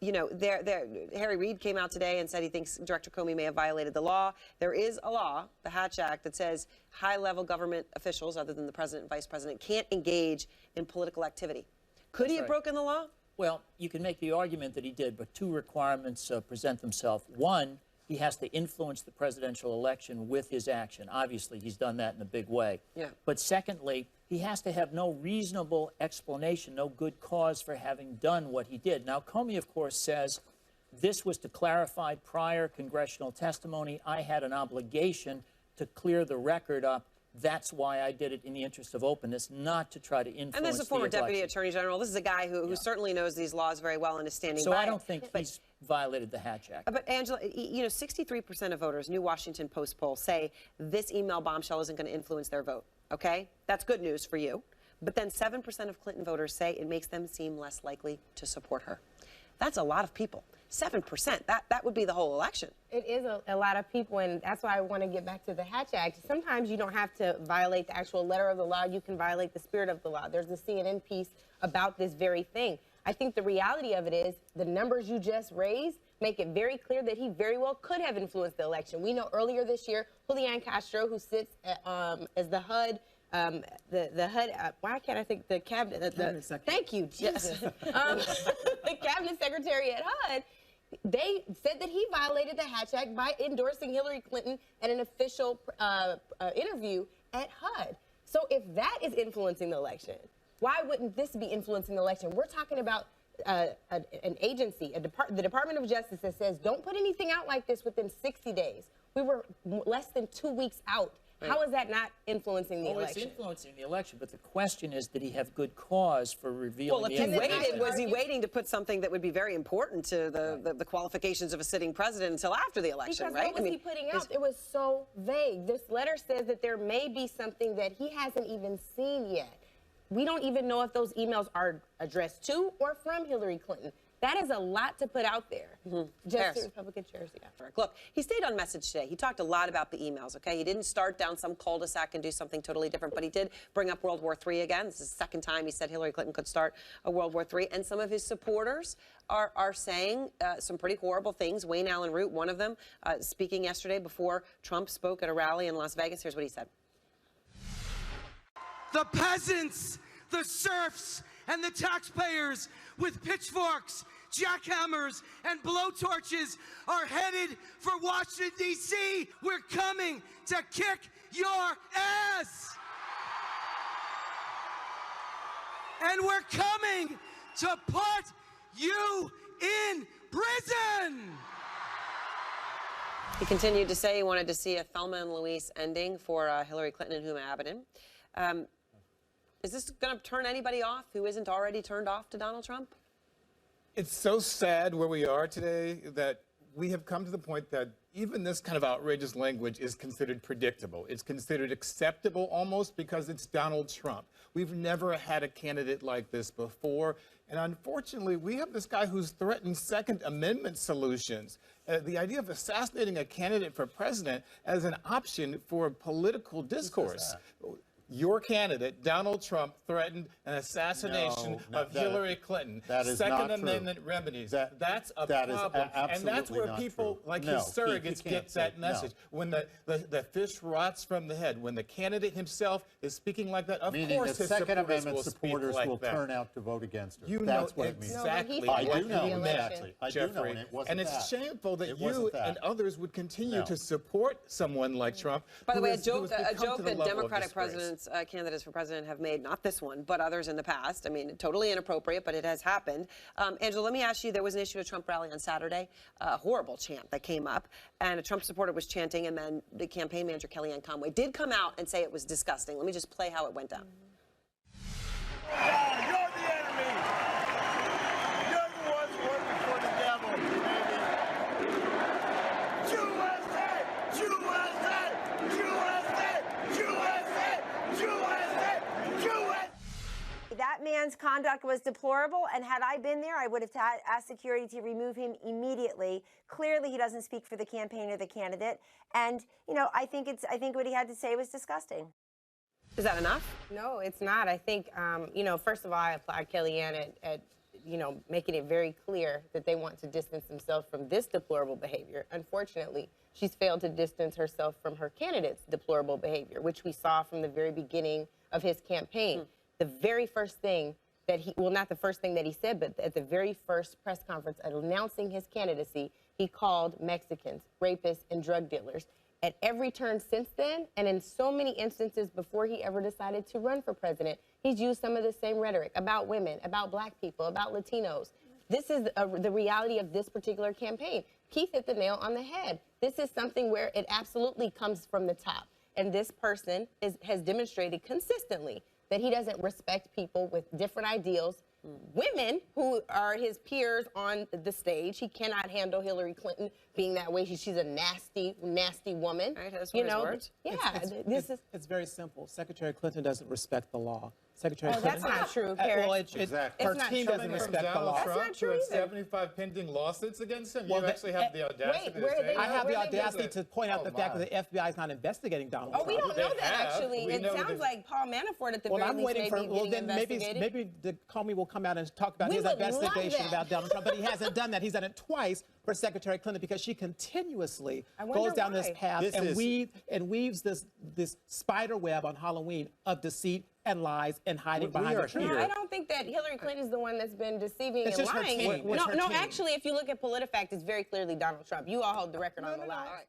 You know, Harry Reid came out today and said he thinks Director Comey may have violated the law. There is a law, the Hatch Act, that says high-level government officials, other than the president and vice president, can't engage in political activity. Could he have broken the law? Well, you can make the argument that he did, but two requirements present themselves. One, he has to influence the presidential election with his action. Obviously, he's done that in a big way. Yeah. But secondly, he has to have no reasonable explanation, no good cause for having done what he did. Now, Comey, of course, says this was to clarify prior congressional testimony. I had an obligation to clear the record up. That's why I did it in the interest of openness, not to try to influence the election. And this is a former deputy attorney general. This is a guy who certainly knows these laws very well and is standing by. So I don't think he's violated the Hatch Act. But Angela, you know, 63% of voters, new Washington Post poll, say this email bombshell isn't going to influence their vote. Okay, that's good news for you. But then 7% of Clinton voters say it makes them seem less likely to support her. That's a lot of people. 7%. That would be the whole election. It is a lot of people, and that's why I want to get back to the Hatch Act. Sometimes you don't have to violate the actual letter of the law. You can violate the spirit of the law. There's a CNN piece about this very thing. I think the reality of it is the numbers you just raised make it very clear that he very well could have influenced the election. We know earlier this year, Julian Castro, who sits as the HUD, why can't I think the cabinet? Thank you, Jesus. The cabinet secretary at HUD, they said that he violated the Hatch Act by endorsing Hillary Clinton at an official interview at HUD. So if that is influencing the election, why wouldn't this be influencing the election? We're talking about an agency, the Department of Justice, that says don't put anything out like this within 60 days. We were less than 2 weeks out. Right. How is that not influencing the election? It's influencing the election, but the question is, did he have good cause for revealing the information? Well, if he waited, was he waiting to put something that would be very important to the qualifications of a sitting president until after the election, because right? What was he putting out? It was so vague. This letter says that there may be something that he hasn't even seen yet. We don't even know if those emails are addressed to or from Hillary Clinton. That is a lot to put out there. Just to Republican chairs, yeah. Look, he stayed on message today. He talked a lot about the emails, okay? He didn't start down some cul-de-sac and do something totally different, but he did bring up World War III again. This is the second time he said Hillary Clinton could start a World War III. And some of his supporters are saying some pretty horrible things. Wayne Allen Root, one of them, speaking yesterday before Trump spoke at a rally in Las Vegas. Here's what he said. The peasants, the serfs, and the taxpayers with pitchforks, jackhammers, and blowtorches are headed for Washington, D.C. We're coming to kick your ass. And we're coming to put you in prison. He continued to say he wanted to see a Thelma and Louise ending for Hillary Clinton and Huma Abedin. Is this going to turn anybody off who isn't already turned off to Donald Trump? It's so sad where we are today that we have come to the point that even this kind of outrageous language is considered predictable. It's considered acceptable almost because it's Donald Trump. We've never had a candidate like this before. And unfortunately, we have this guy who's threatened Second Amendment solutions. The idea of assassinating a candidate for president as an option for political discourse. Your candidate, Donald Trump, threatened an assassination of Hillary Clinton. That is Second not Amendment true. remedies. That's a problem. And that's where people like his surrogates get that message. When the fish rots from the head, when the candidate himself is speaking like that, of course his Second supporters Amendment will supporters speak like will that. turn out to vote against her. You That's know what it means. exactly I what do know you meant, Jeffrey. And it's shameful that you and others would continue to support someone like Trump. By the way, a joke that Democratic candidates for president have made, not this one, but others in the past. I mean, totally inappropriate, but it has happened. Angela, let me ask you, there was an issue at a Trump rally on Saturday, a horrible chant that came up, and a Trump supporter was chanting, and then the campaign manager, Kellyanne Conway, did come out and say it was disgusting. Let me just play how it went down. You're the enemy. You're the ones working for the devil, baby. USA! USA! USA! USA! USA! USA! That man's conduct was deplorable, and had I been there, I would have asked security to remove him immediately. Clearly, he doesn't speak for the campaign or the candidate, and I think what he had to say was disgusting. Is that enough? No, it's not. I think, first of all, I applaud Kellyanne at making it very clear that they want to distance themselves from this deplorable behavior. Unfortunately, she's failed to distance herself from her candidate's deplorable behavior, which we saw from the very beginning of his campaign. The very first thing that not the first thing that he said, but at the very first press conference announcing his candidacy, he called Mexicans rapists and drug dealers. At every turn since then, and in so many instances before he ever decided to run for president, he's used some of the same rhetoric about women, about black people, about Latinos. This is the reality of this particular campaign. Keith hit the nail on the head. This is something where it absolutely comes from the top. And this person has demonstrated consistently that he doesn't respect people with different ideals. Women who are his peers on the stage. He cannot handle Hillary Clinton being that way. She's a nasty, nasty woman. Right, that's what his words. Yeah, It's very simple. Secretary Clinton doesn't respect the law. Secretary that's Clinton. not true, Paris. Well, Exactly. her It's not team true. doesn't Coming from respect the law. That's not Trump, true who has either. 75 pending lawsuits against him. Well, You actually have the audacity to where are say they- that? I have the Where they audacity did to point out Oh, the fact my. that the FBI is not investigating Donald Oh, we Trump. don't know They that, have. actually. We It know sounds that- like Paul Manafort at the Well, very I'm least waiting may for. be Well, getting then investigated. maybe the Comey will come out and talk about We his would love investigation that. about Donald Trump, but he hasn't done that. He's done it twice for Secretary Clinton because she continuously I wonder goes down this why. path This and is- weaves this spider web on Halloween of deceit and lies and hiding We behind are the truth. here. I don't think that Hillary Clinton is the one that's been deceiving It's and just her lying. team. It's her No, team. actually, if you look at PolitiFact, it's very clearly Donald Trump. You all hold the record on the lies.